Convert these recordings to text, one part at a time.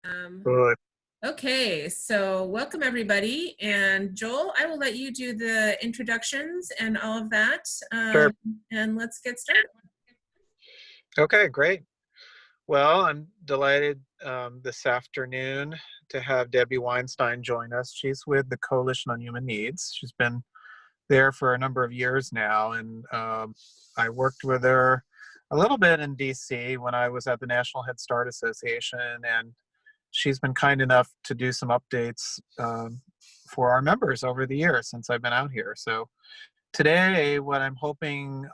Good. Okay, so welcome everybody. And Joel, I will let you do the introductions and all of that. Sure. And let's get started. Okay, great. Well, I'm delighted this afternoon to have Debbie Weinstein join us. She's with the Coalition on Human Needs. She's been there for a number of years now, and I worked with her a little bit in DC when I was at the National Head Start Association, and she's been kind enough to do some updates for our members over the years since I've been out here. So today, what I'm hoping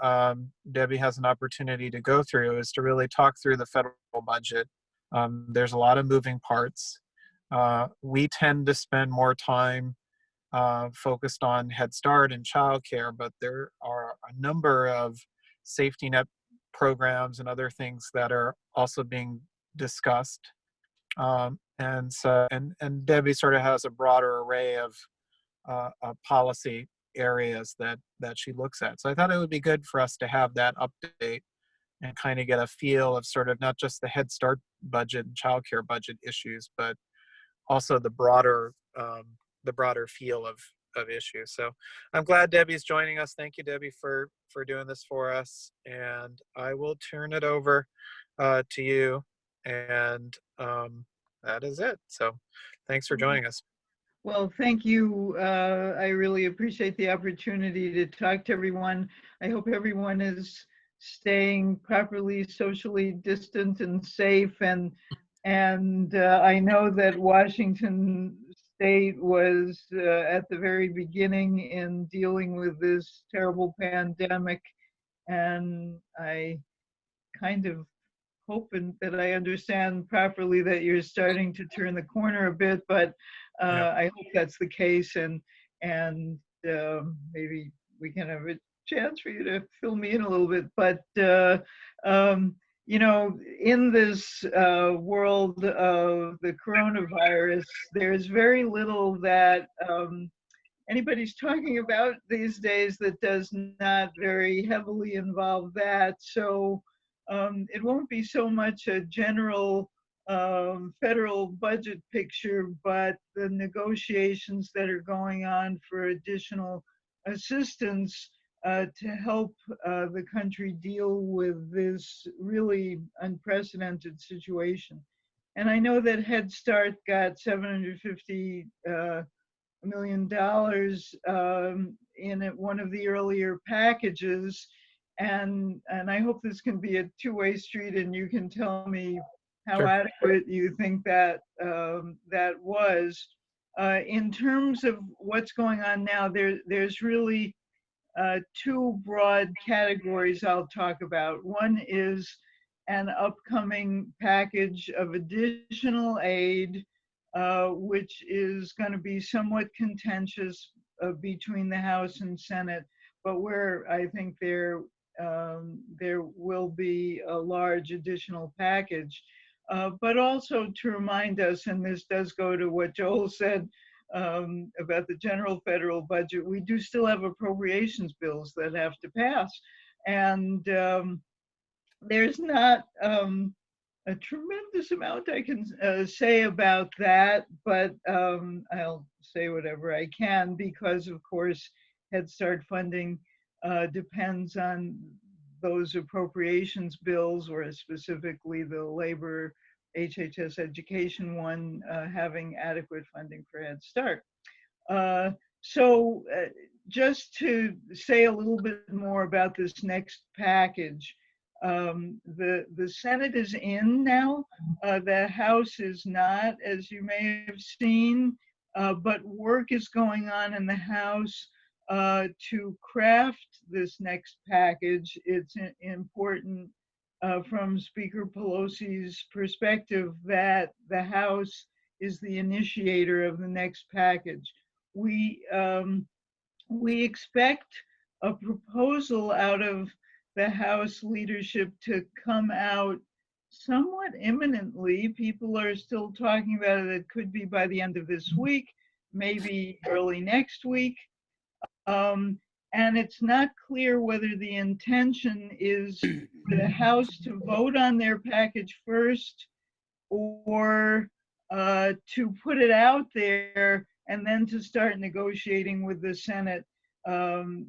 Debbie has an opportunity to go through is to really talk through the federal budget. There's a lot of moving parts. We tend to spend more time focused on Head Start and childcare, but there are a number of safety net programs and other things that are also being discussed. And Debbie sort of has a broader array of policy areas that she looks at. So I thought it would be good for us to have that update and kind of get a feel of sort of not just the Head Start budget and childcare budget issues, but also the broader feel of issues. So I'm glad Debbie's joining us. Thank you, Debbie, for doing this for us. And I will turn it over to you. And that is it. So thanks for joining us. Well, thank you. I really appreciate the opportunity to talk to everyone. I hope everyone is staying properly socially distant and safe. And I know that Washington State was at the very beginning in dealing with this terrible pandemic. And I kind of hoping that I understand properly that you're starting to turn the corner a bit, but I hope that's the case, and maybe we can have a chance for you to fill me in a little bit. But you know, in this world of the coronavirus, there's very little that anybody's talking about these days that does not very heavily involve that. So it won't be so much a general federal budget picture, but the negotiations that are going on for additional assistance to help the country deal with this really unprecedented situation. And I know that Head Start got $750 million in one of the earlier packages. And I hope this can be a two-way street, and you can tell me how Sure. adequate you think that that was. In terms of what's going on now, there's really two broad categories I'll talk about. One is an upcoming package of additional aid, which is going to be somewhat contentious between the House and Senate, but where I think there will be a large additional package. But also to remind us, and this does go to what Joel said about the general federal budget, we do still have appropriations bills that have to pass. And there's not a tremendous amount I can say about that, but I'll say whatever I can because, of course, Head Start funding depends on those appropriations bills, or specifically the labor HHS education one, having adequate funding for Head Start. So just to say a little bit more about this next package, the Senate is in now. The House is not, as you may have seen, but work is going on in the House to craft this next package. It's important from Speaker Pelosi's perspective that the House is the initiator of the next package. We expect a proposal out of the House leadership to come out somewhat imminently. People are still talking about it. It could be by the end of this week, maybe early next week. And it's not clear whether the intention is for the House to vote on their package first, or to put it out there and then to start negotiating with the Senate,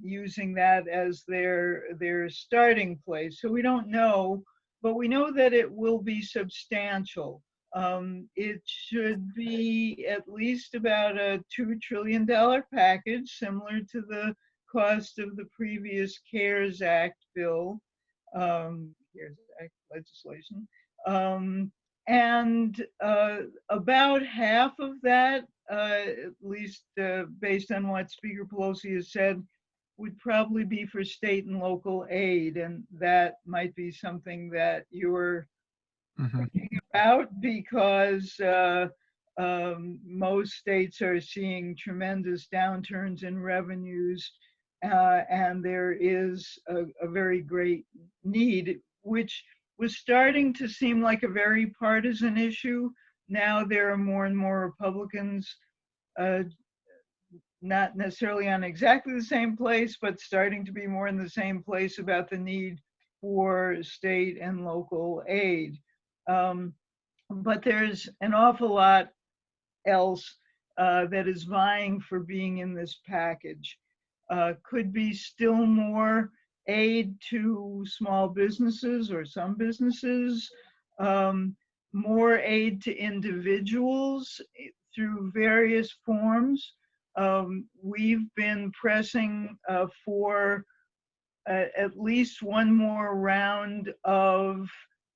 using that as their starting place. So we don't know, but we know that it will be substantial. It should be at least about a $2 trillion package, similar to the cost of the previous CARES Act bill, CARES Act legislation. And about half of that, at least based on what Speaker Pelosi has said, would probably be for state and local aid. And that might be something that you're thinking about, because most states are seeing tremendous downturns in revenues, and there is a very great need, which was starting to seem like a very partisan issue. Now there are more and more Republicans, not necessarily on exactly the same place, but starting to be more in the same place about the need for state and local aid. But there's an awful lot else that is vying for being in this package. Could be still more aid to small businesses or some businesses, more aid to individuals through various forms. We've been pressing for at least one more round of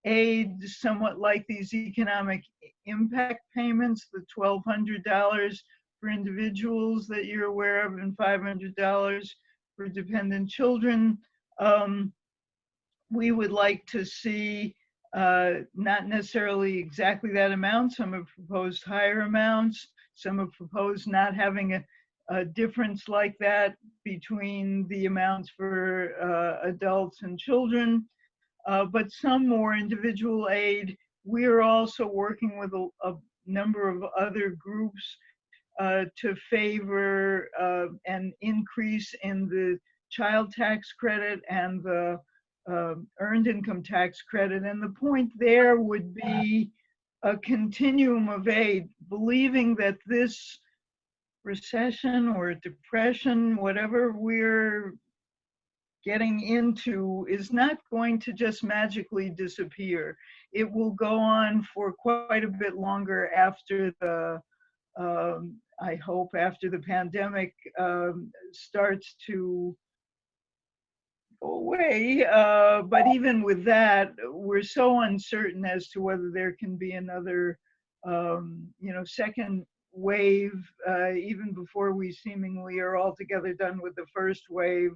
aid, somewhat like these economic impact payments, the $1,200 for individuals that you're aware of and $500 for dependent children. We would like to see not necessarily exactly that amount. Some have proposed higher amounts. Some have proposed not having a difference like that between the amounts for adults and children, but some more individual aid. We're also working with a number of other groups to favor an increase in the child tax credit and the earned income tax credit. And the point there would be a continuum of aid, believing that this recession or depression, whatever we're getting into, is not going to just magically disappear. It will go on for quite a bit longer after the, I hope, after the pandemic starts to go away. But even with that, we're so uncertain as to whether there can be another, second wave, even before we seemingly are altogether done with the first wave.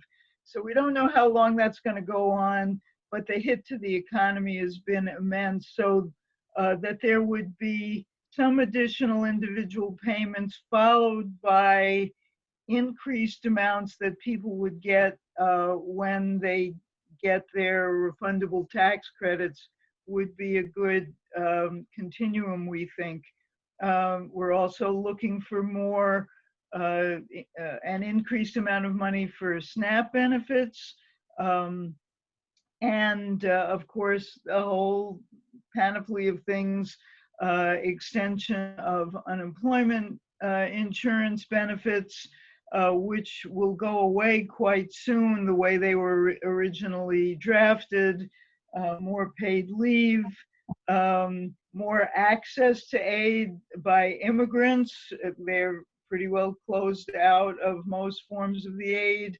So we don't know how long that's going to go on, but the hit to the economy has been immense. So that there would be some additional individual payments followed by increased amounts that people would get when they get their refundable tax credits would be a good continuum, we think. We're also looking for more, an increased amount of money for SNAP benefits, and of course, a whole panoply of things, extension of unemployment insurance benefits, which will go away quite soon the way they were originally drafted, more paid leave, more access to aid by immigrants. They're pretty well closed out of most forms of the aid.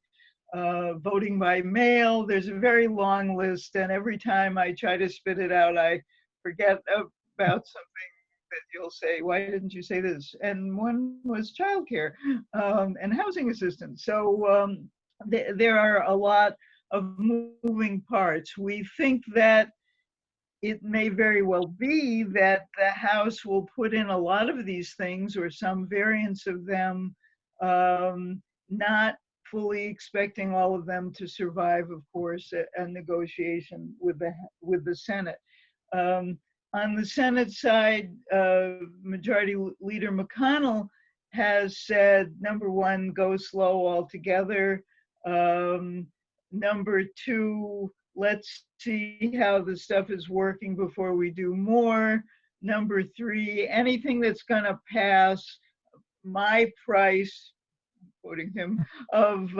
Voting by mail, there's a very long list, and every time I try to spit it out, I forget about something that you'll say, why didn't you say this? And one was childcare and housing assistance. So there are a lot of moving parts. We think that it may very well be that the House will put in a lot of these things or some variants of them, not fully expecting all of them to survive, of course, a negotiation with the Senate. On the Senate side, Majority Leader McConnell has said, number one, go slow altogether. Number two, let's see how the stuff is working before we do more. number 3, anything that's going to pass my price, quoting him, of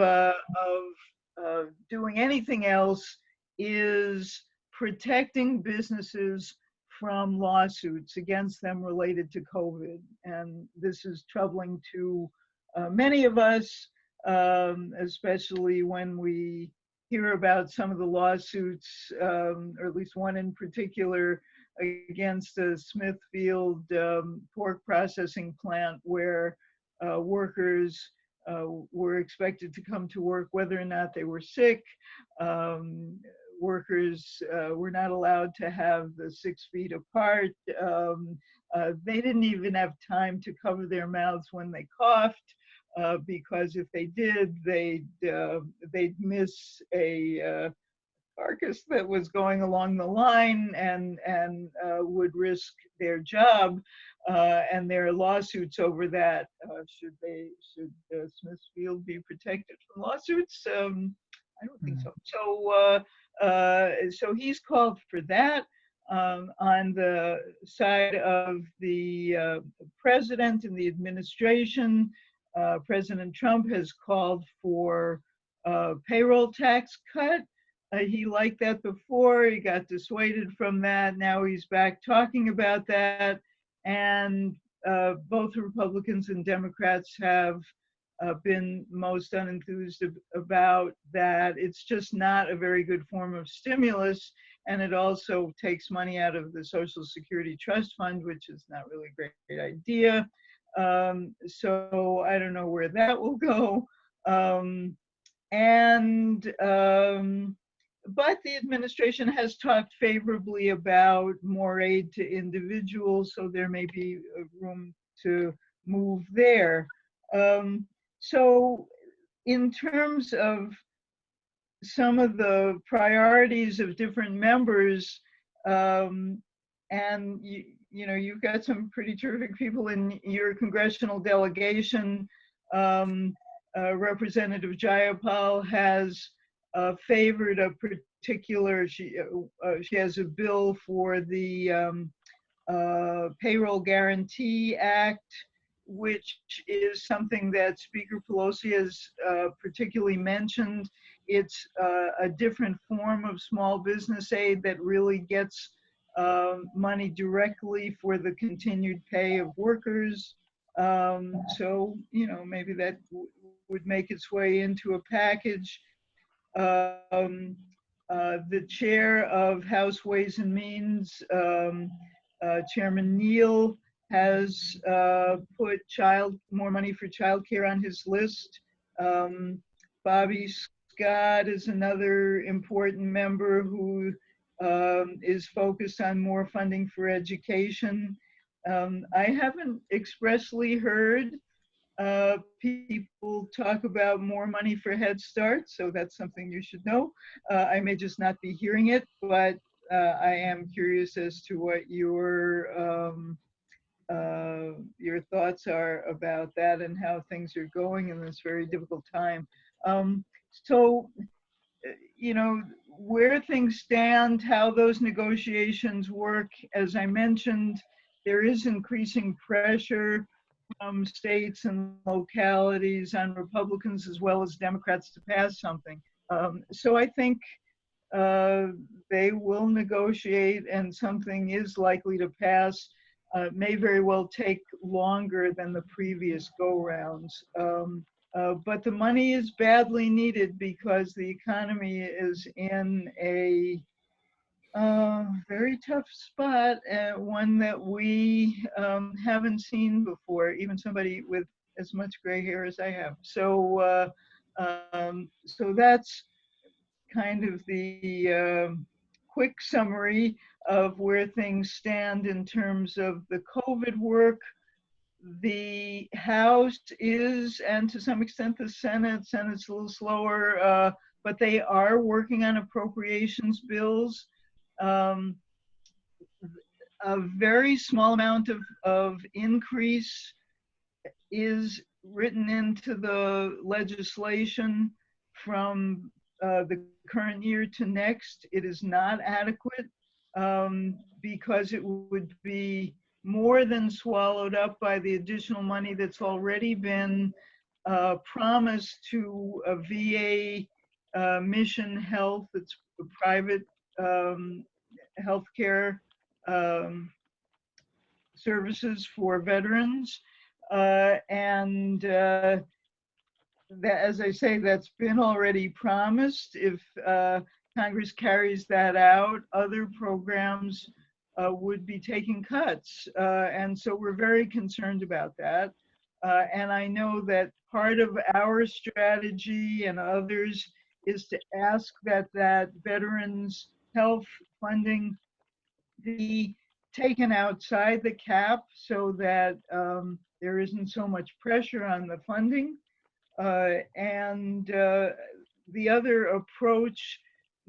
doing anything else is protecting businesses from lawsuits against them related to COVID. And this is troubling to many of us, especially when we hear about some of the lawsuits, or at least one in particular, against a Smithfield pork processing plant where workers were expected to come to work whether or not they were sick. Workers were not allowed to have the 6 feet apart. They didn't even have time to cover their mouths when they coughed, because if they did, they'd miss a carcass that was going along the line and would risk their job. And there are lawsuits over that. Should Smithfield be protected from lawsuits? I don't think so. So he's called for that. On the side of the president and the administration, President Trump has called for a payroll tax cut. He liked that before, he got dissuaded from that. Now he's back talking about that. And both Republicans and Democrats have been most unenthused about that. It's just not a very good form of stimulus. And it also takes money out of the Social Security Trust Fund, which is not really a great idea. So I don't know where that will go. But the administration has talked favorably about more aid to individuals, so there may be room to move there. So in terms of some of the priorities of different members, and you know, you've got some pretty terrific people in your congressional delegation. Representative Jayapal has favored a particular, she has a bill for the Payroll Guarantee Act, which is something that Speaker Pelosi has particularly mentioned. It's a different form of small business aid that really gets money directly for the continued pay of workers. So, you know, maybe that would make its way into a package. The chair of House Ways and Means, Chairman Neal, has put more money for childcare on his list. Bobby Scott is another important member who is focused on more funding for education. I haven't expressly heard people talk about more money for Head Start, so that's something you should know. I may just not be hearing it, but I am curious as to what your thoughts are about that and how things are going in this very difficult time. So, you know, where things stand, how those negotiations work, as I mentioned, there is increasing pressure from states and localities on Republicans as well as Democrats to pass something. So I think they will negotiate and something is likely to pass. May very well take longer than the previous go-rounds. But the money is badly needed because the economy is in a very tough spot, one that we haven't seen before, even somebody with as much gray hair as I have. So, so that's kind of the quick summary of where things stand in terms of the COVID work. The House is, and to some extent the Senate's a little slower, but they are working on appropriations bills. A very small amount of increase is written into the legislation from the current year to next. It is not adequate. because it would be more than swallowed up by the additional money that's already been promised to a VA Mission Health. It's a private healthcare um, services for veterans. And that, as I say, that's been already promised. If Congress carries that out, other programs would be taking cuts. And so we're very concerned about that. And I know that part of our strategy and others is to ask that veterans health funding be taken outside the cap so that there isn't so much pressure on the funding. And the other approach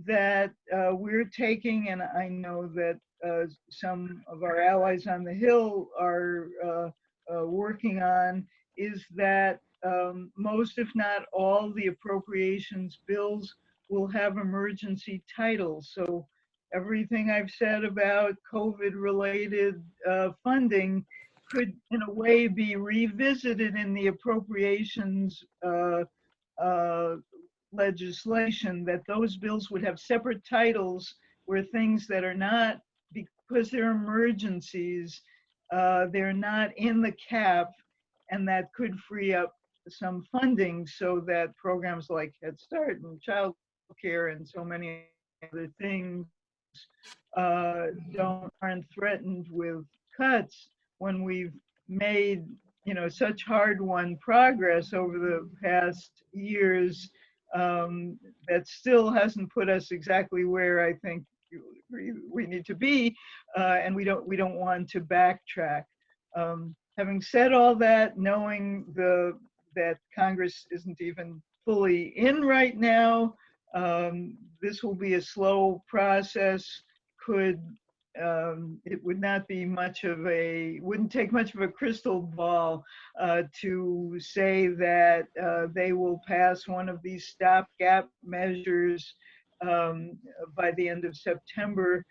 that we're taking, and I know that some of our allies on the Hill are working on, is that most, if not all, the appropriations bills will have emergency titles. So everything I've said about COVID-related funding could, in a way, be revisited in the appropriations uh, legislation, that those bills would have separate titles where things that are not, because they're emergencies, they're not in the cap, and that could free up some funding so that programs like Head Start and child care and so many other things aren't threatened with cuts when we've made such hard-won progress over the past years, that still hasn't put us exactly where I think we need to be, and we don't want to backtrack. Having said all that, knowing that Congress isn't even fully in right now, this will be a slow process. It would not be wouldn't take much of a crystal ball to say that they will pass one of these stopgap measures by the end of September,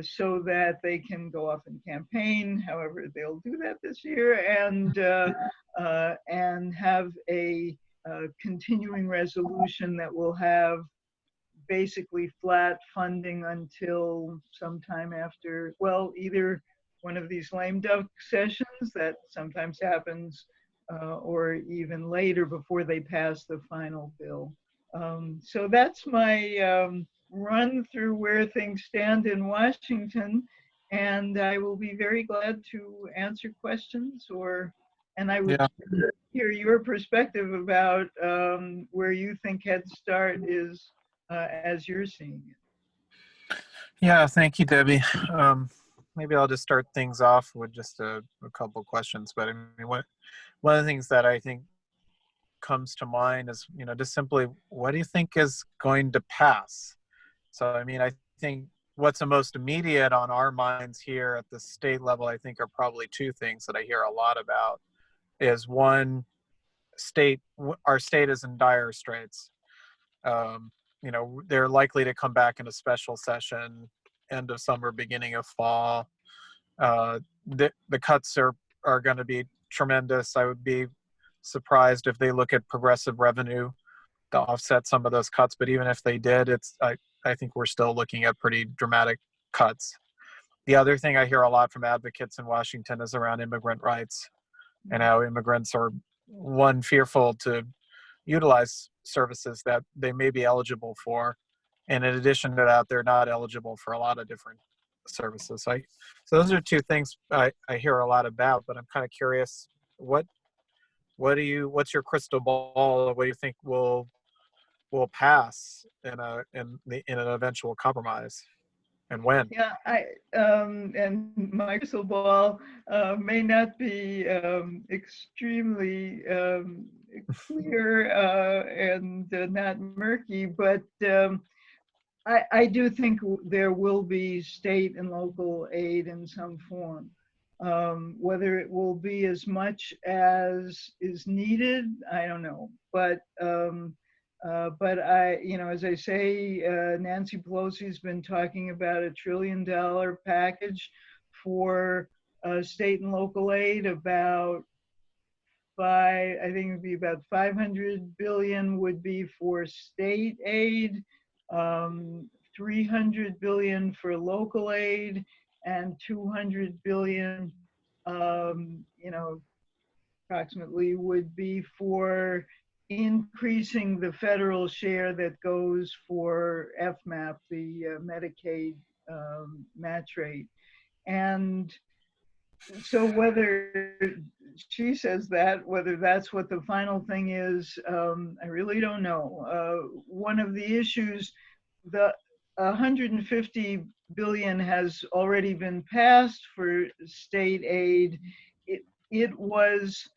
so that they can go off and campaign, however they'll do that this year, and have a continuing resolution that will have basically flat funding until sometime after, well, either one of these lame duck sessions that sometimes happens, or even later before they pass the final bill. So that's my run through where things stand in Washington, and I will be very glad to answer questions, and I would hear your perspective about where you think Head Start is as you're seeing it. Yeah, thank you, Debbie. Maybe I'll just start things off with just a couple questions. But I mean, one of the things that I think comes to mind is, just simply, what do you think is going to pass? So, I mean, I think what's the most immediate on our minds here at the state level, I think, are probably two things that I hear a lot about. Is one, our state is in dire straits. They're likely to come back in a special session, end of summer, beginning of fall. The cuts are going to be tremendous. I would be surprised if they look at progressive revenue to offset some of those cuts. But even if they did, I think we're still looking at pretty dramatic cuts. The other thing I hear a lot from advocates in Washington is around immigrant rights, and how immigrants are, one, fearful to utilize services that they may be eligible for. And in addition to that, they're not eligible for a lot of different services. So those are two things I hear a lot about, but I'm kind of curious, what's your crystal ball? What do you think will pass in an eventual compromise, and when? Yeah, and my crystal ball may not be extremely clear and not murky, but I do think there will be state and local aid in some form. Whether it will be as much as is needed, I don't know. But But as I say, Nancy Pelosi's been talking about a $1 trillion package for state and local aid. I think it would be about 500 billion would be for state aid, 300 billion for local aid, and 200 billion, approximately would be for increasing the federal share that goes for FMAP, the Medicaid match rate. And so whether she says that, whether that's what the final thing is, I really don't know. One of the issues, the 150 billion has already been passed for state aid. It was,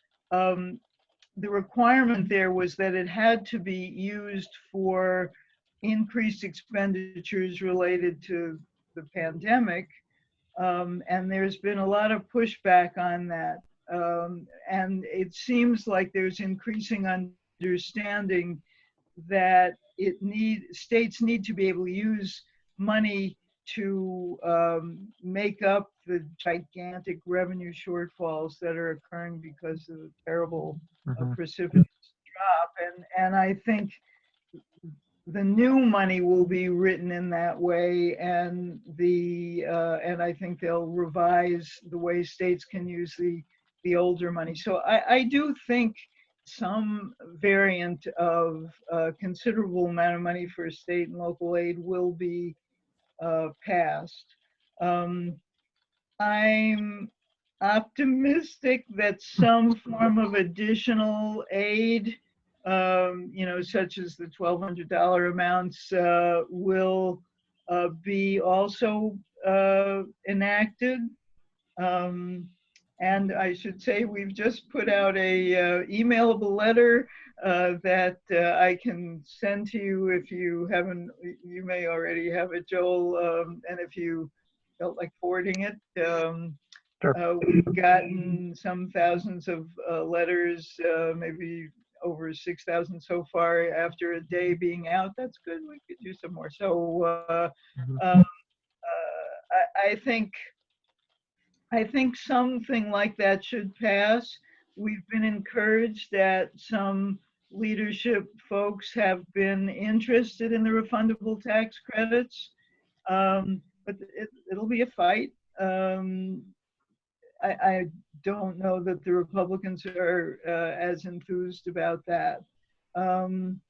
the requirement there was that it had to be used for increased expenditures related to the pandemic. And there's been a lot of pushback on that. And it seems like there's increasing understanding that states need to be able to use money to make up the gigantic revenue shortfalls that are occurring because of the terrible precipitous drop. And I think the new money will be written in that way, and I think they'll revise the way states can use the older money. So I do think some variant of considerable amount of money for state and local aid will be passed. I'm optimistic that some form of additional aid, such as the $1,200 amounts, will be also enacted. And I should say we've just put out a emailable letter that I can send to you if you haven't. You may already have it, Joel, and if you felt like forwarding it. Sure. We've gotten some thousands of letters, maybe over 6,000 so far after a day being out. That's good. We could do some more. So I think something like that should pass. We've been encouraged that some leadership folks have been interested in the refundable tax credits, but it'll be a fight. I don't know that the Republicans are as enthused about that. Some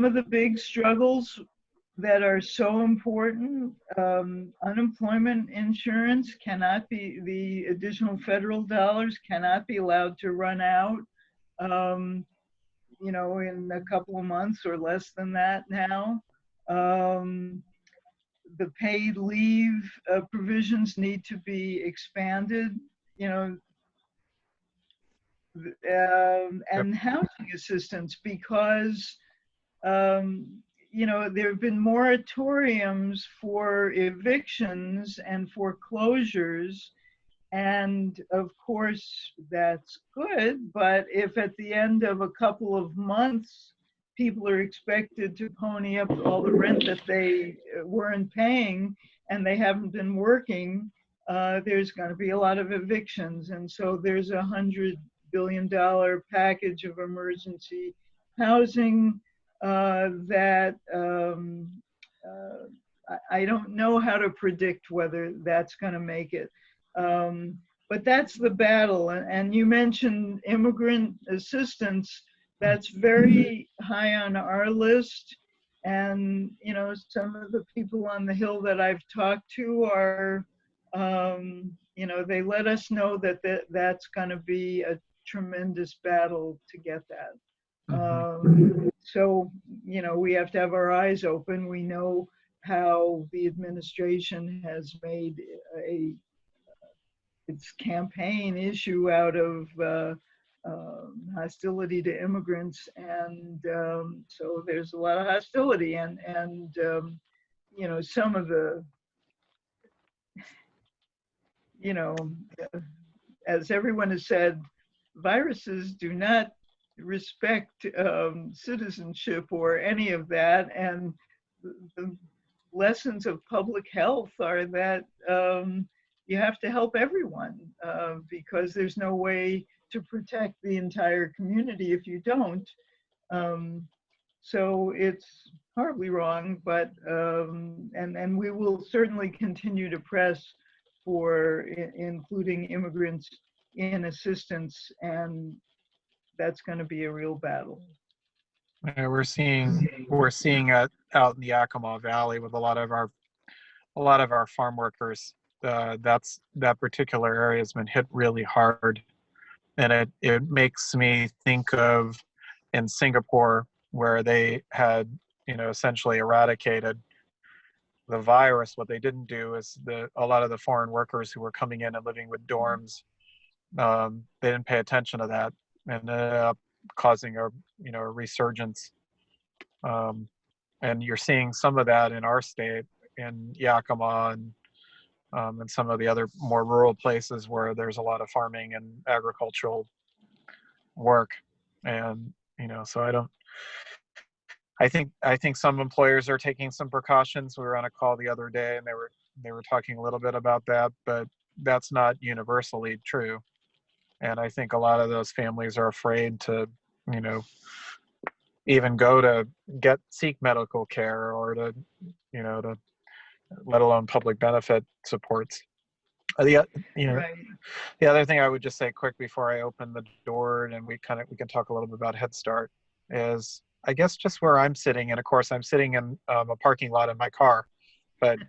of the big struggles that are so important, unemployment insurance cannot be, the additional federal dollars cannot be allowed to run out, in a couple of months or less than that now. The paid leave provisions need to be expanded, and housing assistance, because there have been moratoriums for evictions and foreclosures, and of course that's good, but if at the end of a couple of months people are expected to pony up all the rent that they weren't paying and they haven't been working, there's going to be a lot of evictions. And so there's $100 billion package of emergency housing that I don't know how to predict whether that's going to make it. But that's the battle. And you mentioned immigrant assistance. That's very high on our list. And, some of the people on the Hill that I've talked to are, they let us know that that's going to be a tremendous battle to get that. So, we have to have our eyes open. We know how the administration has made its campaign issue out of hostility to immigrants, and so there's a lot of hostility, and some of the, as everyone has said, viruses do not respect citizenship or any of that. And the lessons of public health are that you have to help everyone because there's no way to protect the entire community if you don't. Um, so it's horribly wrong, but and we will certainly continue to press for including immigrants in assistance, and that's going to be a real battle. We're seeing it out in the Yakima Valley with a lot of our farm workers. That particular area has been hit really hard, and it makes me think of in Singapore where they had essentially eradicated the virus. What they didn't do is a lot of the foreign workers who were coming in and living with dorms, they didn't pay attention to that, and ended up causing a resurgence. And you're seeing some of that in our state, in Yakima and some of the other more rural places where there's a lot of farming and agricultural work. And so I think some employers are taking some precautions. We were on a call the other day, and they were talking a little bit about that, but that's not universally true. And I think a lot of those families are afraid to, even go to seek medical care, or to let alone public benefit supports. The Right. the other thing I would just say quick before I open the door, and we can talk a little bit about Head Start, is I guess just where I'm sitting, and of course I'm sitting in a parking lot in my car, but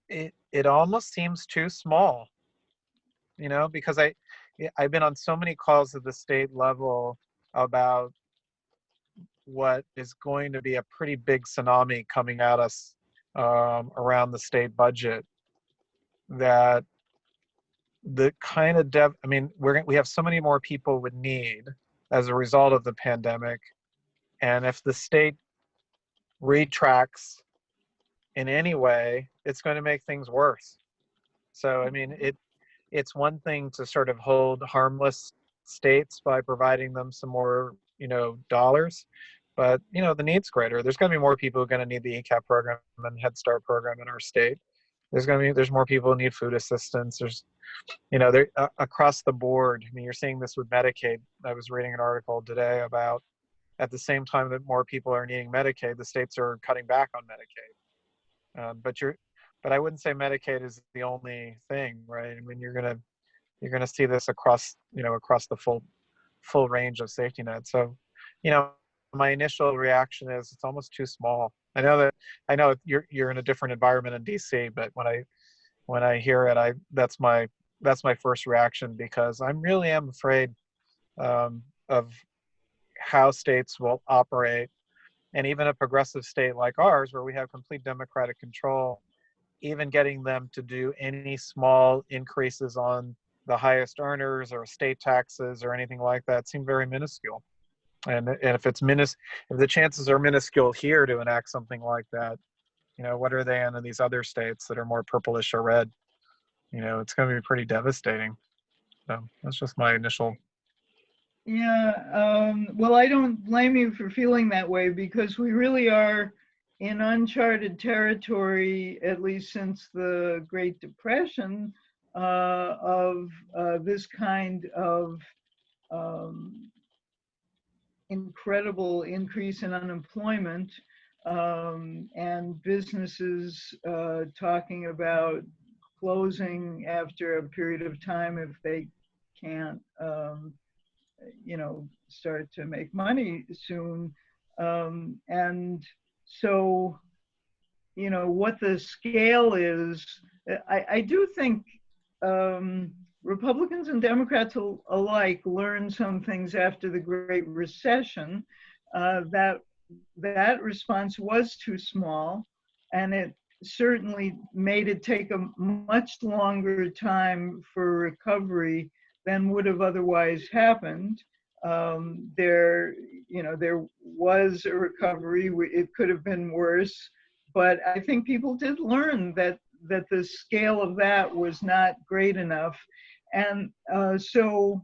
it almost seems too small, because I've been on so many calls at the state level about what is going to be a pretty big tsunami coming at us around the state budget, that the kind of we have so many more people with need as a result of the pandemic, and if the state retracts in any way, it's going to make things worse. So it's one thing to sort of hold harmless states by providing them some more dollars, but the need's greater. There's going to be more people who are going to need the ECAP program and Head Start program in our state. There's more people who need food assistance. There's across the board. I mean, you're seeing this with Medicaid. I was reading an article today about, at the same time that more people are needing Medicaid, the states are cutting back on Medicaid. But I wouldn't say Medicaid is the only thing, right? I mean, you're gonna see this across the full range of safety nets. So, my initial reaction is it's almost too small. I know you're in a different environment in DC, but when I hear it, that's my first reaction, because I really am afraid of how states will operate, and even a progressive state like ours, where we have complete democratic control, even getting them to do any small increases on the highest earners or state taxes or anything like that seem very minuscule. And if the chances are minuscule here to enact something like that, what are they in these other states that are more purplish or red? It's going to be pretty devastating. So that's just my initial. Yeah, well, I don't blame you for feeling that way, because we really are in uncharted territory, at least since the Great Depression, of this kind of incredible increase in unemployment, and businesses talking about closing after a period of time if they can't start to make money soon. And so, what the scale is, I do think Republicans and Democrats alike learned some things after the Great Recession. That response was too small, and it certainly made it take a much longer time for recovery than would have otherwise happened. There was a recovery. It could have been worse, but I think people did learn that the scale of that was not great enough. And so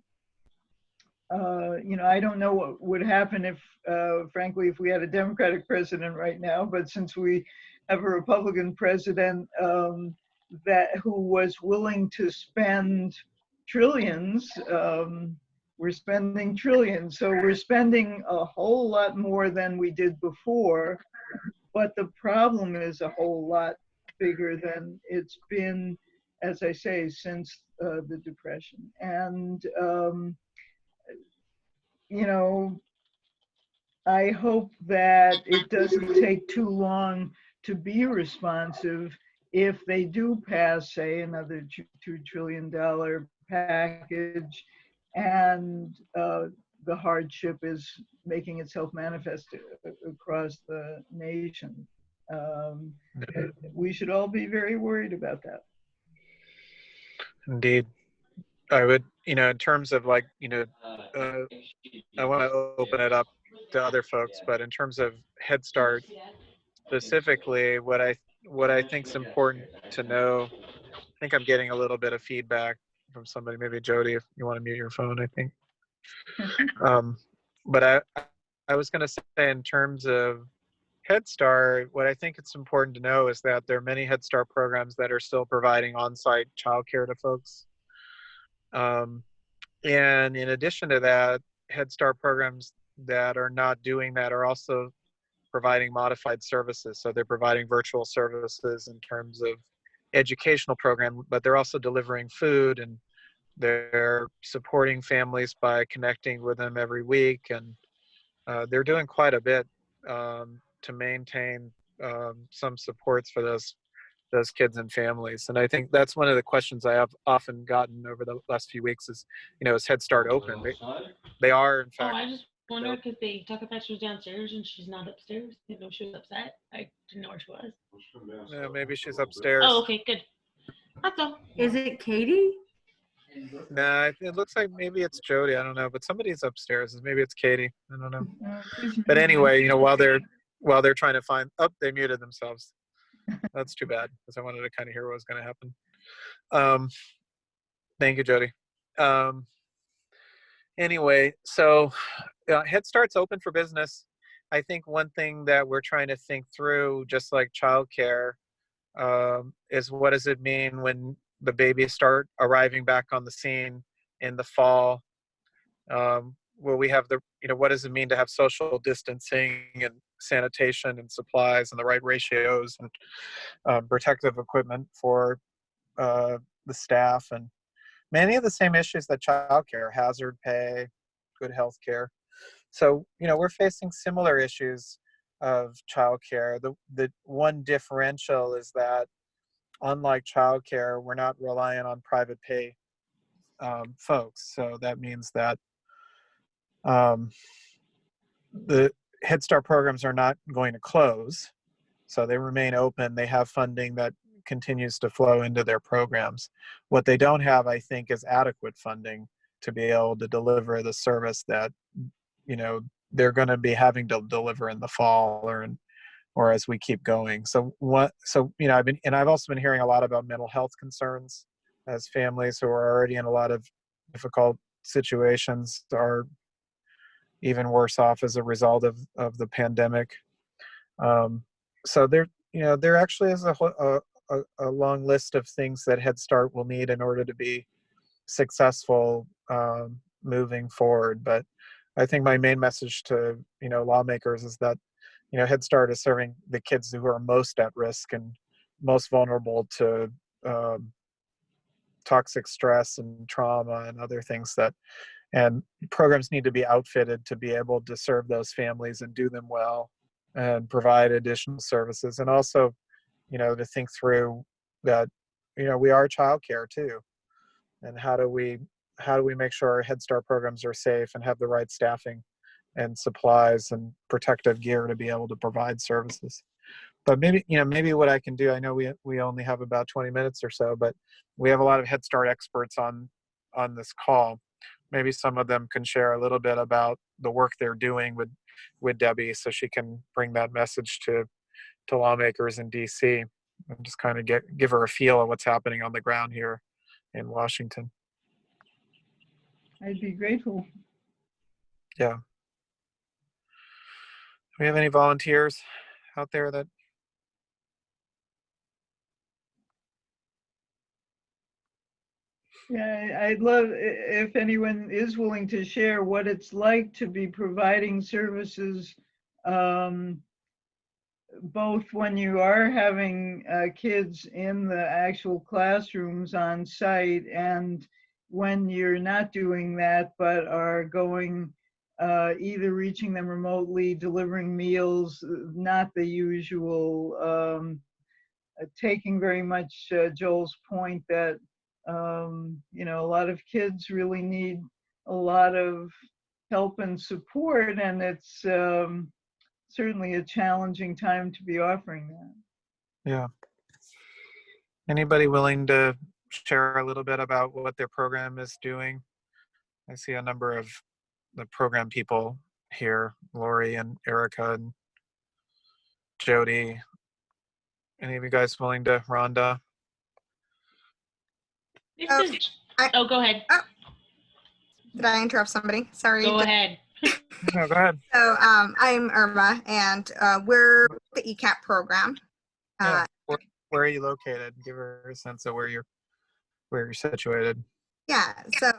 I don't know what would happen if, frankly, if we had a Democratic president right now, but since we have a Republican president who was willing to spend trillions, we're spending trillions. So we're spending a whole lot more than we did before, but the problem is a whole lot bigger than it's been, as I say, since the Depression. And I hope that it doesn't take too long to be responsive if they do pass, say, another $2 trillion package, and the hardship is making itself manifest across the nation. We should all be very worried about that. Indeed. I would, in terms of like, I want to open it up to other folks, but in terms of Head Start specifically, what I think is important to know, I think I'm getting a little bit of feedback from somebody, maybe Jody, if you want to mute your phone, I think. But I was going to say, in terms of Head Start, what I think it's important to know is that there are many Head Start programs that are still providing on-site childcare to folks. And in addition to that, Head Start programs that are not doing that are also providing modified services. So they're providing virtual services in terms of educational program, but they're also delivering food, and they're supporting families by connecting with them every week. And they're doing quite a bit to maintain some supports for those kids and families. And I think that's one of the questions I have often gotten over the last few weeks is, is Head Start open? They are, in fact. Oh, I just wonder because they talk about she was downstairs and she's not upstairs. I didn't know she was upset. I didn't know where she was. No, maybe she's upstairs. Oh, okay, good. That's all. Is it Katie? Nah, it looks like maybe it's Jody. I don't know, but somebody's upstairs. Maybe it's Katie. I don't know. But anyway, while they're trying to find, they muted themselves. That's too bad, because I wanted to kind of hear what was going to happen. Thank you, Jody. Anyway, so Head Start's open for business. I think one thing that we're trying to think through, just like childcare, is what does it mean when the babies start arriving back on the scene in the fall? Will we have what does it mean to have social distancing and sanitation and supplies and the right ratios and protective equipment for the staff, and many of the same issues that childcare, hazard pay, good health care. So, we're facing similar issues of childcare. The one differential is that, unlike childcare, we're not reliant on private pay folks. So that means that the Head Start programs are not going to close. So they remain open. They have funding that continues to flow into their programs. What they don't have, I think, is adequate funding to be able to deliver the service that, they're going to be having to deliver in the fall or as we keep going. I've also been hearing a lot about mental health concerns as families who are already in a lot of difficult situations are even worse off as a result of the pandemic. So there actually is a long list of things that Head Start will need in order to be successful moving forward. But I think my main message to lawmakers is that Head Start is serving the kids who are most at risk and most vulnerable to toxic stress and trauma and other things and programs need to be outfitted to be able to serve those families and do them well and provide additional services. And also, to think through that, we are childcare too. And how do we make sure our Head Start programs are safe and have the right staffing and supplies and protective gear to be able to provide services? But maybe what I can do, I know we only have about 20 minutes or so, but we have a lot of Head Start experts on this call. Maybe some of them can share a little bit about the work they're doing with Debbie, so she can bring that message to lawmakers in DC and just kind of give her a feel of what's happening on the ground here in Washington. I'd be grateful. Yeah. Do we have any volunteers out there that? Yeah, I'd love if anyone is willing to share what it's like to be providing services, um, both when you are having kids in the actual classrooms on site and when you're not doing that, but are going either reaching them remotely, delivering meals, not the usual, taking very much Joel's point that, you know, a lot of kids really need a lot of help and support, and it's certainly a challenging time to be offering that. Yeah. Anybody willing to share a little bit about what their program is doing? I see a number of the program people here, Lori and Erica and Jody. Any of you guys willing to, Rhonda? This Oh, is, I- oh, go ahead. oh, Did I interrupt somebody? Sorry. Go ahead. No, go ahead. So I'm Irma, and we're the ECAP program. Yeah. Where are you located? Give her a sense of where you're situated. Yeah, so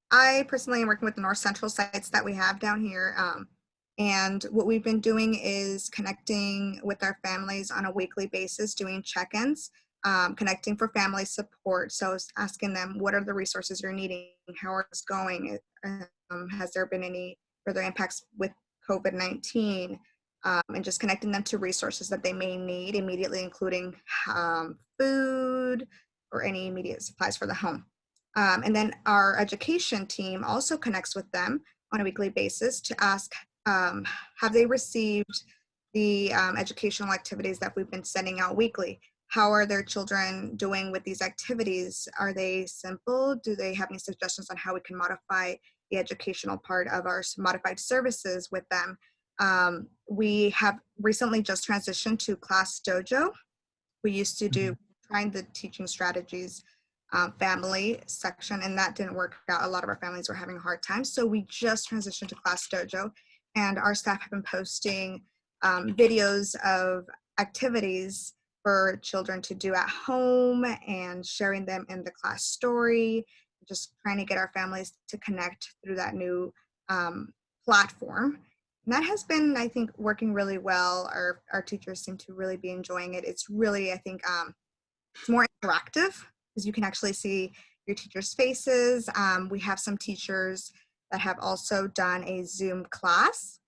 I personally am working with the North Central sites that we have down here. And what we've been doing is connecting with our families on a weekly basis, doing check-ins, connecting for family support. So asking them, what are the resources you're needing? How are it's going? Has there been any further impacts with COVID-19? And just connecting them to resources that they may need immediately, including food or any immediate supplies for the home. And then our education team also connects with them on a weekly basis to ask, have they received the educational activities that we've been sending out weekly? How are their children doing with these activities? Are they simple? Do they have any suggestions on how we can modify the educational part of our modified services with them? We have recently just transitioned to Class Dojo. We used to do trying the teaching strategies family section, and that didn't work out. A lot of our families were having a hard time. So we just transitioned to Class Dojo, and our staff have been posting videos of activities for children to do at home and sharing them in the class story, just trying to get our families to connect through that new platform. And that has been, I think, working really well. Our teachers seem to really be enjoying it. It's really, I think, it's more interactive because you can actually see your teachers' faces. We have some teachers that have also done a Zoom class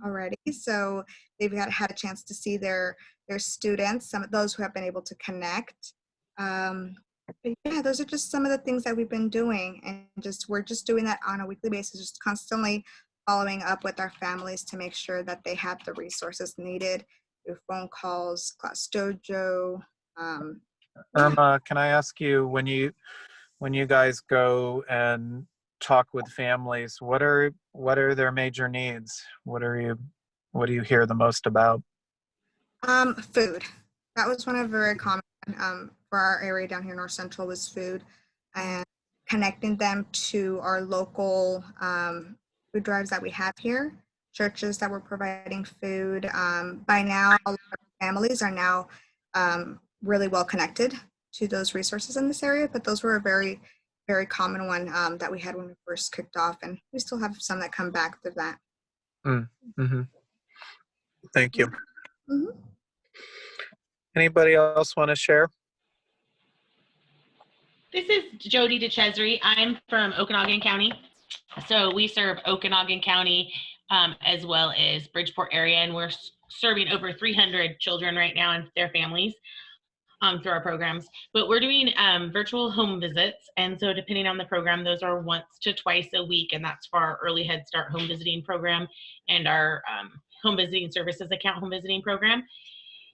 already. So they've had a chance to see their students, some of those who have been able to connect. But yeah, those are just some of the things that we've been doing. And we're just doing that on a weekly basis, just constantly following up with our families to make sure that they have the resources needed through phone calls, Class Dojo. Irma, can I ask you, when you guys go and talk with families, what are their major needs? What do you hear the most about? Food. That was one of very common for our area down here, North Central, was food, and connecting them to our local food drives that we have here, churches that were providing food. By now, a lot of families are now really well connected to those resources in this area, but those were a very, very common one that we had when we first kicked off, and we still have some that come back through that. Mm-hmm. Thank you. Mm-hmm. Anybody else want to share? This is Jody DeCesare. I'm from Okanagan County. So we serve Okanagan County as well as Bridgeport area, and we're serving over 300 children right now and their families through our programs. But we're doing virtual home visits, and so depending on the program, those are once to twice a week, and that's for our Early Head Start home visiting program and our home visiting services account home visiting program.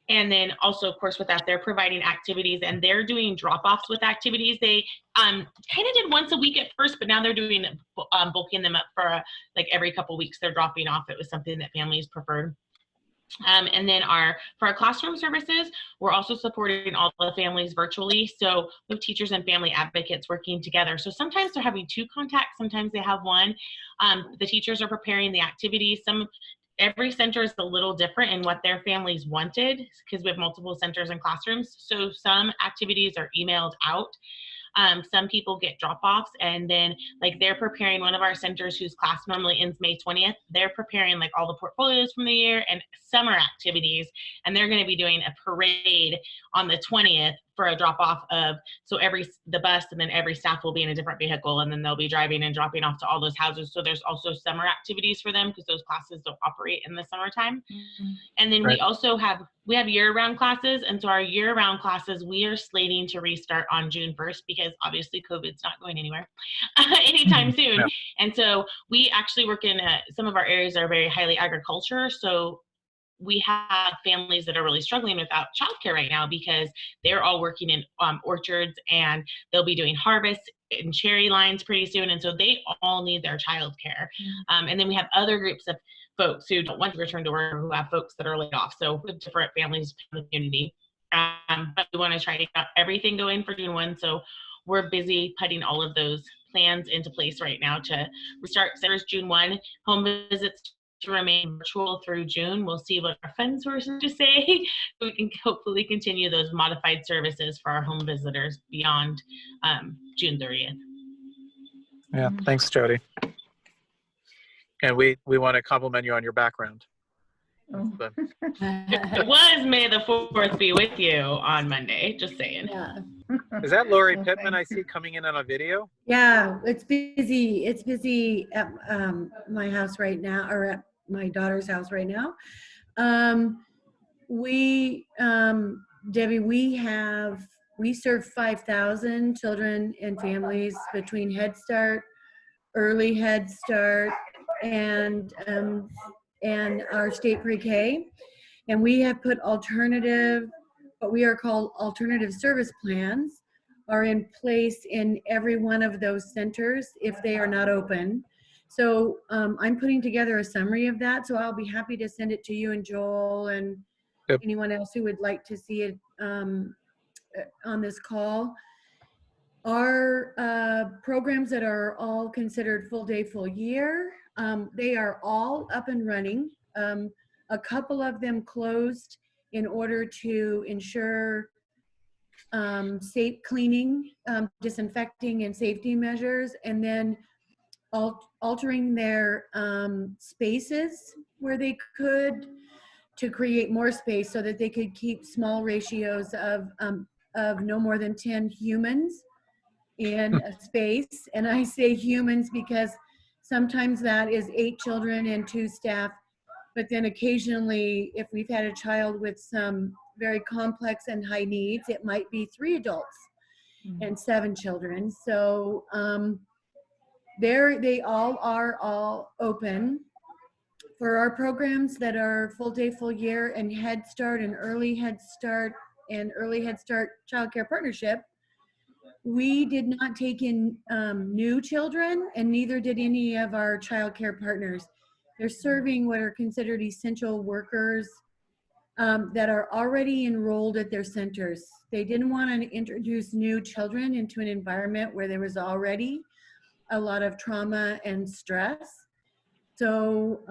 And then also, of course, with that, they're providing activities, and they're doing drop-offs with activities. They kind of did once a week at first, but now they're doing bulking them up for like every couple weeks. They're dropping off. It was something that families preferred. And then for our classroom services, we're also supporting all the families virtually. So we have teachers and family advocates working together. So sometimes they're having 2 contacts, sometimes they have 1. The teachers are preparing the activities. Every center is a little different in what their families wanted, because we have multiple centers and classrooms. So some activities are emailed out. Some people get drop-offs, and then like they're preparing, one of our centers whose class normally ends May 20th, they're preparing like all the portfolios from the year and summer activities, and they're going to be doing a parade on the 20th for a drop-off of, so the bus, and then every staff will be in a different vehicle, and then they'll be driving and dropping off to all those houses. So there's also summer activities for them, because those classes don't operate in the summertime. And then Right. we also have year-round classes, and so our year-round classes we are slating to restart on June 1st, because obviously COVID's not going anywhere anytime soon. Yeah. And so we actually work in some of our areas are very highly agriculture, so we have families that are really struggling without childcare right now, because they're all working in orchards, and they'll be doing harvests and cherry lines pretty soon, and so they all need their childcare. And then we have other groups of folks who don't want to return to work, or who have folks that are laid off. So with different families in the community. But we want to try to get everything going for June 1. So we're busy putting all of those plans into place right now to restart centers June 1. Home visits to remain virtual through June. We'll see what our fund sources to say. We can hopefully continue those modified services for our home visitors beyond June 30th. Yeah, thanks, Jody. And we want to compliment you on your background. Oh. But It was May the 4th be with you on Monday, just saying. Yeah. is that Lori Well, Pittman I thank see coming in on a video? Yeah, it's busy. It's busy at my house right now, or at my daughter's house right now. Debbie, we serve 5,000 children and families between Head Start, early Head Start, and our state pre-K. And we have put what we are called alternative service plans, are in place in every one of those centers if they are not open. So I'm putting together a summary of that, so I'll be happy to send it to you and Joel and Yep. anyone else who would like to see it on this call. Our programs that are all considered full day, full year, they are all up and running. A couple of them closed in order to ensure safe cleaning, disinfecting, and safety measures, and then altering their spaces where they could, to create more space so that they could keep small ratios of no more than 10 humans in a space. And I say humans because sometimes that is 8 children and 2 staff, but then occasionally if we've had a child with some very complex and high needs, it might be 3 adults and 7 children. So they all are open. For our programs that are full day, full year, and Head Start and early Head Start Childcare Partnership, we did not take in new children, and neither did any of our childcare partners. They're serving what are considered essential workers that are already enrolled at their centers. They didn't want to introduce new children into an environment where there was already a lot of trauma and stress. So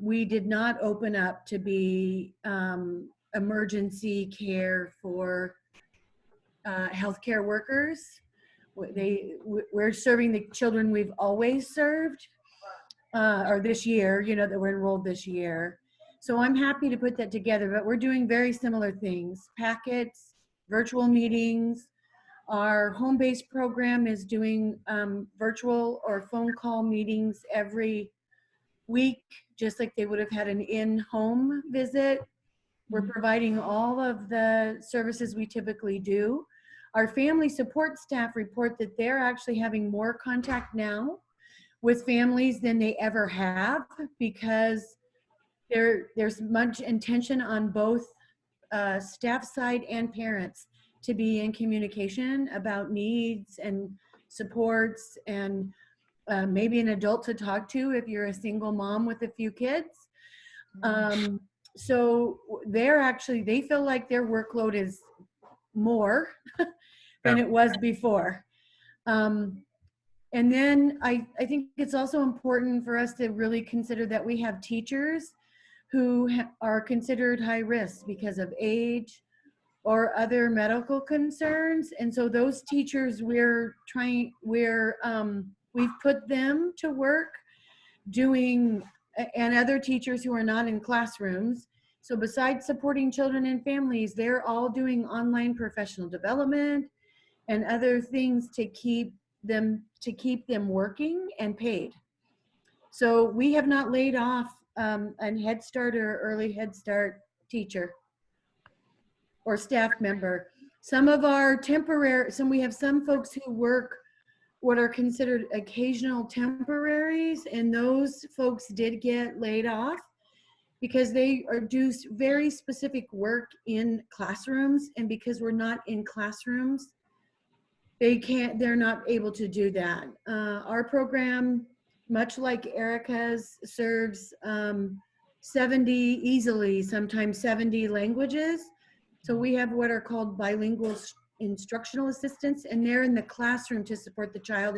we did not open up to be emergency care for healthcare workers. We're serving the children we've always served, or this year, that were enrolled this year. So I'm happy to put that together, but we're doing very similar things: packets, virtual meetings. Our home-based program is doing virtual or phone call meetings every week, just like they would have had an in-home visit. We're providing all of the services we typically do. Our family support staff report that they're actually having more contact now with families than they ever have, because there's much intention on both staff side and parents to be in communication about needs and supports, and maybe an adult to talk to if you're a single mom with a few kids. So they feel like their workload is more than Yeah. it was before. And then I think it's also important for us to really consider that we have teachers who are considered high risk because of age or other medical concerns. And so those teachers, we've put them to work doing, and other teachers who are not in classrooms. So besides supporting children and families, they're all doing online professional development and other things to keep them working and paid. So we have not laid off a Head Start or early Head Start teacher or staff member. We have some folks who work what are considered occasional temporaries, and those folks did get laid off because they are do very specific work in classrooms, and because we're not in classrooms, they're not able to do that. Our program, much like Erica's, serves 70, easily, sometimes 70 languages. So we have what are called bilingual instructional assistants, and they're in the classroom to support the child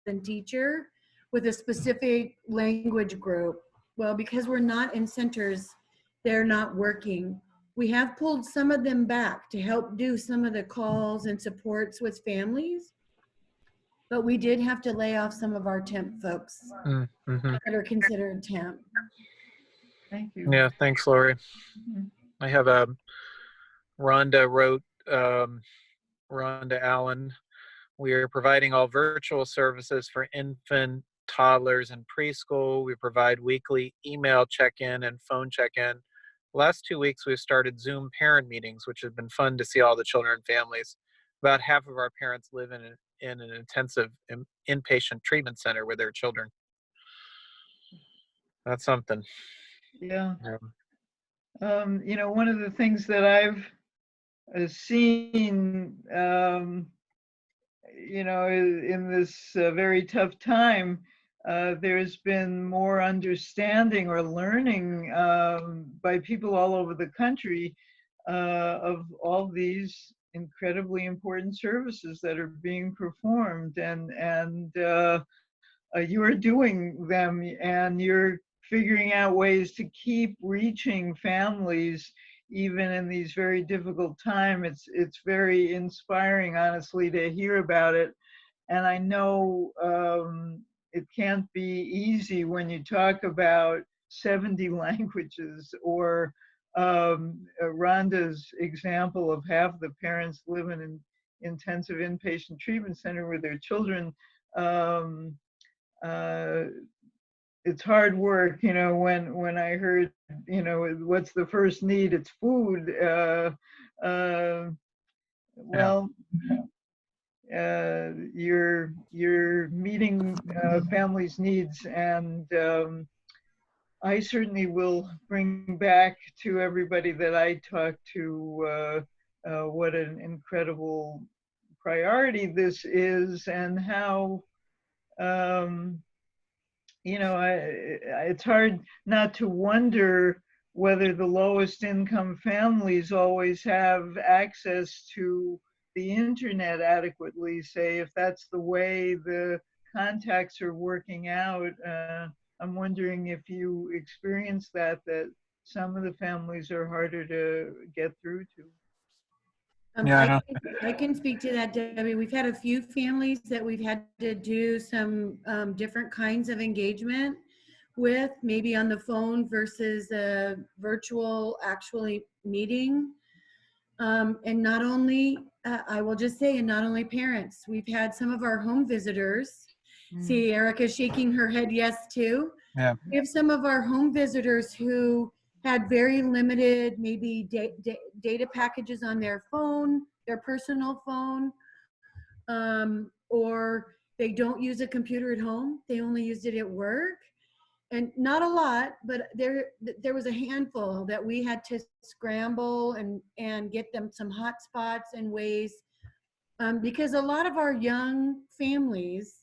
and teacher with a specific language group. Well, because we're not in centers, they're not working. We have pulled some of them back to help do some of the calls and supports with families, but we did have to lay off some of our temp folks Mm-hmm. that are considered temp. Thank you. Yeah, thanks, Lori. Mhm. I have Rhonda wrote, Rhonda Allen, we are providing all virtual services for infant, toddlers, and preschool. We provide weekly email check-in and phone check-in. Last 2 weeks, we've started Zoom parent meetings, which has been fun to see all the children and families. About half of our parents live in an intensive inpatient treatment center with their children. That's something. Yeah. Yeah. One of the things that I've seen, in this very tough time, there's been more understanding or learning by people all over the country of all these incredibly important services that are being performed, and you're doing them, and you're figuring out ways to keep reaching families even in these very difficult times. It's very inspiring, honestly, to hear about it. And I know it can't be easy when you talk about 70 languages, or Rhonda's example of half the parents live in an intensive inpatient treatment center with their children. Uh, it's hard work, when I heard, what's the first need? It's food. Well, you're meeting families' needs, and I certainly will bring back to everybody that I talk to what an incredible priority this is, and how it's hard not to wonder whether the lowest income families always have access to the internet adequately, say, if that's the way the contacts are working out. I'm wondering if you experience that some of the families are harder to get through to. I can speak to that, Debbie. We've had a few families that we've had to do some different kinds of engagement with, maybe on the phone versus a virtual actually meeting. And not only, I will just say, and not only parents, we've had some of our home visitors. See, Erica shaking her head yes too. Yeah. We have some of our home visitors who had very limited, maybe data packages on their phone, their personal phone, or they don't use a computer at home. They only used it at work. And not a lot, but there was a handful that we had to scramble and get them some hotspots and ways, because a lot of our young families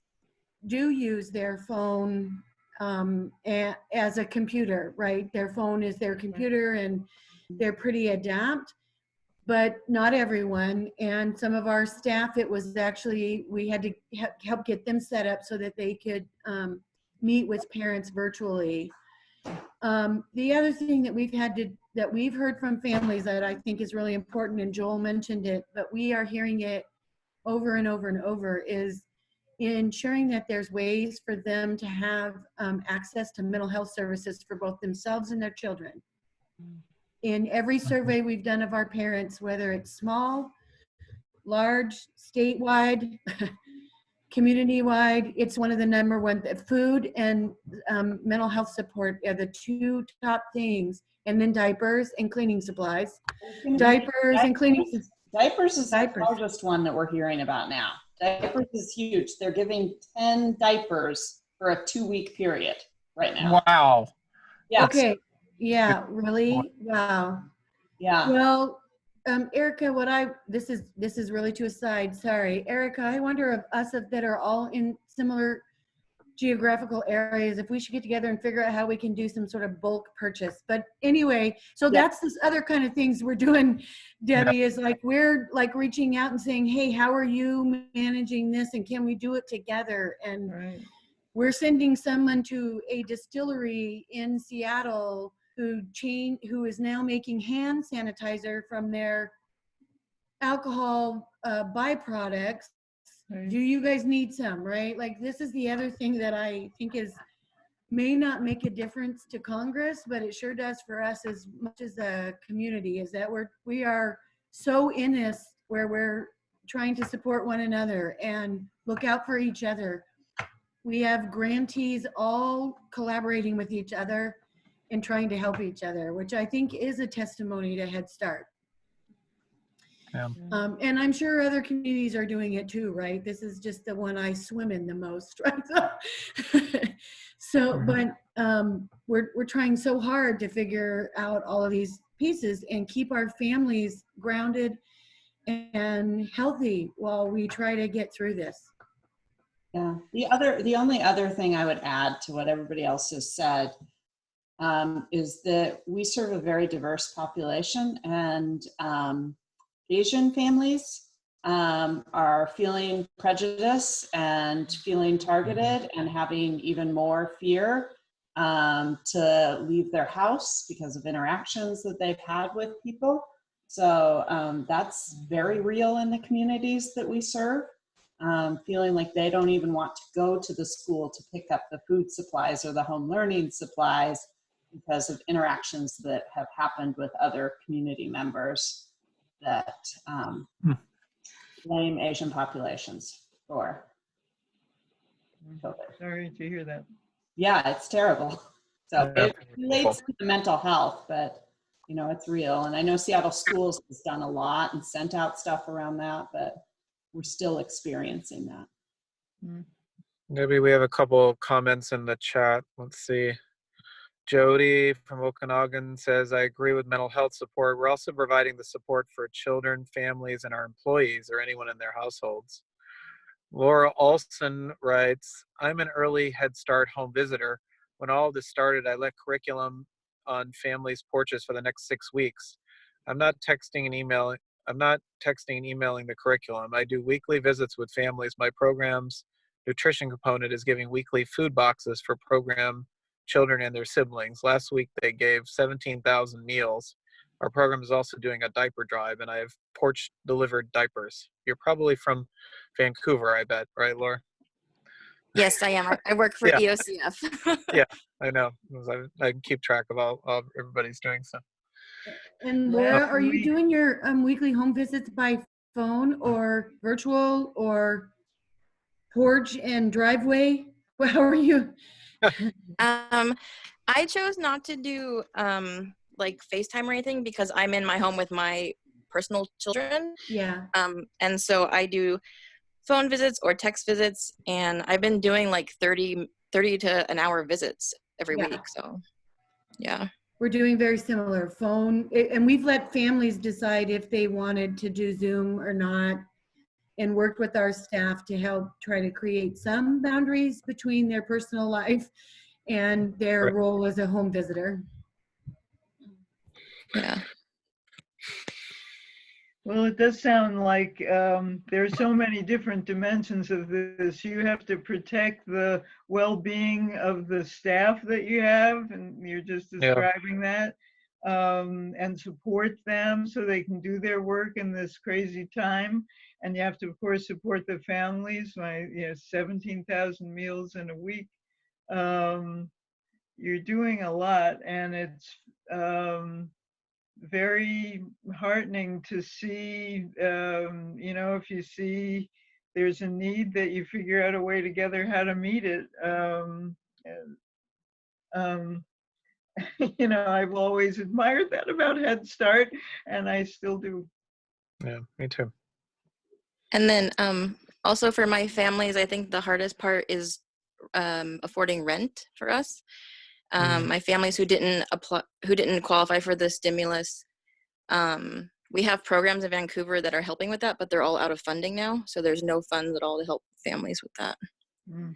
do use their phone as a computer, right? Their phone is their computer, and they're pretty adept, but not everyone. And some of our staff, it was actually, we had to help get them set up so that they could meet with parents virtually. The other thing that we've heard from families that I think is really important, and Joel mentioned it, but we are hearing it over and over and over, is ensuring that there's ways for them to have access to mental health services for both themselves and their children. In every survey we've done of our parents, whether it's small, large, statewide, community-wide, it's one of the number one. Food and mental health support are the two top things, and then diapers and cleaning supplies. Diapers and cleaning supplies. Diapers is the largest one that we're hearing about now. Diapers is huge. They're giving 10 diapers for a 2-week period right now. Wow. Yeah. Okay. Yeah. Really? Wow. Yeah. Well, Erica, this is really to a side. Sorry, Erica. I wonder if us that are all in similar geographical areas, if we should get together and figure out how we can do some sort of bulk purchase. But anyway, so that's this other kind of things we're doing, Debbie, is like, we're like reaching out and saying, hey, how are you managing this? And can we do it together? And we're sending someone to a distillery in Seattle who is now making hand sanitizer from their alcohol byproducts. Do you guys need some, right? Like, this is the other thing that I think may not make a difference to Congress, but it sure does for us as much as a community, is that we are so in this, where we're trying to support one another and look out for each other. We have grantees all collaborating with each other and trying to help each other, which I think is a testimony to Head Start. Yeah. And I'm sure other communities are doing it too, right? This is just the one I swim in the most, right? But we're trying so hard to figure out all of these pieces and keep our families grounded and healthy while we try to get through this. Yeah. The only other thing I would add to what everybody else has said is that we serve a very diverse population, and Asian families are feeling prejudice and feeling targeted and having even more fear to leave their house because of interactions that they've had with people. So that's very real in the communities that we serve, feeling like they don't even want to go to the school to pick up the food supplies or the home learning supplies because of interactions that have happened with other community members that blame Asian populations for COVID. Sorry to hear that. Yeah, it's terrible. So it relates to the mental health, but you know, it's real. And I know Seattle Schools has done a lot and sent out stuff around that, but we're still experiencing that. Maybe we have a couple comments in the chat. Let's see. Jody from Okanagan says, I agree with mental health support. We're also providing the support for children, families, and our employees or anyone in their households. Laura Olson writes, I'm an early Head Start home visitor. When all this started, I let curriculum on families' porches for the next 6 weeks. I'm not texting and emailing the curriculum. I do weekly visits with families. My program's nutrition component is giving weekly food boxes for program children and their siblings. Last week, they gave 17,000 meals. Our program is also doing a diaper drive, and I have porch delivered diapers. You're probably from Vancouver, I bet, right, Laura? Yes, I am. I work for EOCF. Yeah, I know. I keep track of all everybody's doing so. And Laura, are you doing your weekly home visits by phone or virtual or porch and driveway? Well, how are you? I chose not to do like FaceTime or anything because I'm in my home with my personal children. Yeah. And so I do phone visits or text visits, and I've been doing like 30 to an hour visits every week. So yeah. We're doing very similar phone, and we've let families decide if they wanted to do Zoom or not, and worked with our staff to help try to create some boundaries between their personal life and their Right. role as a home visitor. Yeah. Well, it does sound like there are so many different dimensions of this. You have to protect the well-being of the staff that you have, and you're just Yeah. describing that, and support them so they can do their work in this crazy time. And you have to, of course, support the families. 17,000 meals in a week. You're doing a lot, and it's very heartening to see, if you see there's a need, that you figure out a way together how to meet it. Um, I've always admired that about Head Start, and I still do. Yeah, me too. And then also for my families, I think the hardest part is affording rent for us. My families who didn't qualify for the stimulus, we have programs in Vancouver that are helping with that, but they're all out of funding now. So there's no funds at all to help families with that. Mm.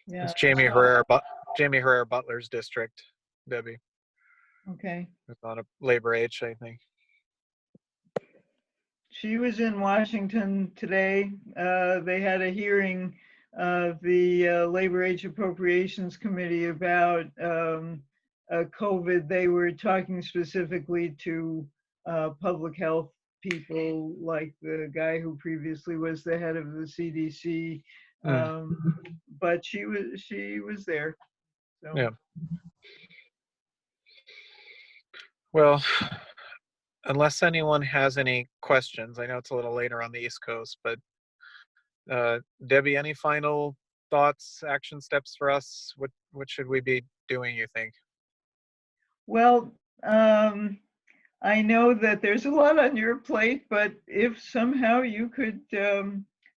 Yeah. It's Jamie Herrera Butler's district, Debbie. Okay. It's on a labor age, I think. She was in Washington today. They had a hearing of the Labor Age Appropriations Committee about COVID. They were talking specifically to public health people, like the guy who previously was the head of the CDC. But she was there. So. Yeah. Well, unless anyone has any questions, I know it's a little later on the East Coast, but Debbie, any final thoughts, action steps for us? What should we be doing, you think? Well, I know that there's a lot on your plate, but if somehow you could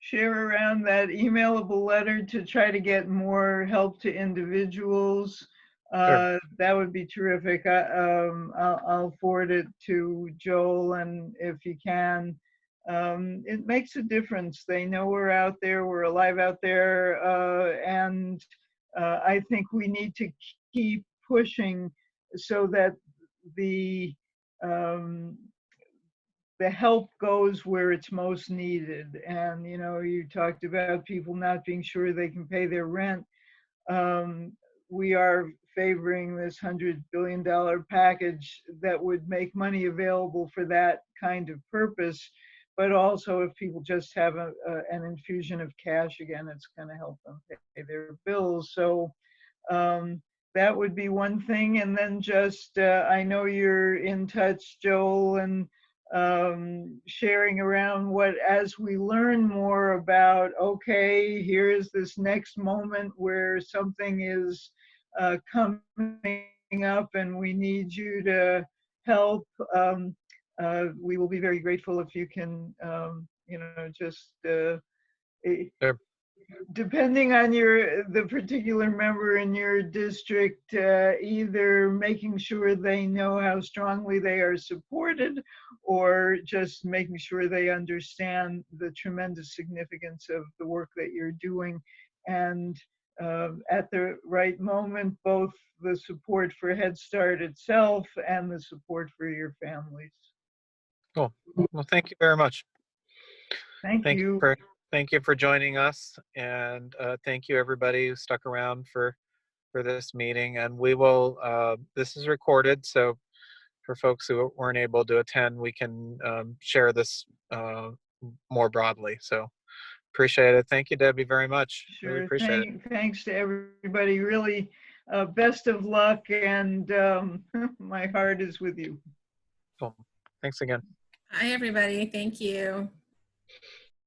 share around that emailable letter to try to get more help to individuals, Sure. that would be terrific. I'll forward it to Joel, and if you can, it makes a difference. They know we're out there, we're alive out there, and I think we need to keep pushing so that the um, the help goes where it's most needed. And you talked about people not being sure they can pay their rent. We are favoring this $100 billion package that would make money available for that kind of purpose. But also, if people just have an infusion of cash again, it's going to help them pay their bills. So that would be one thing. And then just, I know you're in touch, Joel, and sharing around as we learn more about, okay, here's this next moment where something is coming up and we need you to help. We will be very grateful if you can, just Sure. depending on the particular member in your district, either making sure they know how strongly they are supported, or just making sure they understand the tremendous significance of the work that you're doing. And at the right moment, both the support for Head Start itself and the support for your families. Cool. Well, thank you very much. Thank you. Thank you for joining us, and thank you everybody who stuck around for this meeting. And we will. This is recorded, so for folks who weren't able to attend, we can share this more broadly. So appreciate it. Thank you, Debbie, very much. Sure. Really appreciate it. Thanks to everybody. Really, best of luck, and my heart is with you. Cool. Thanks again. Hi, everybody. Thank you.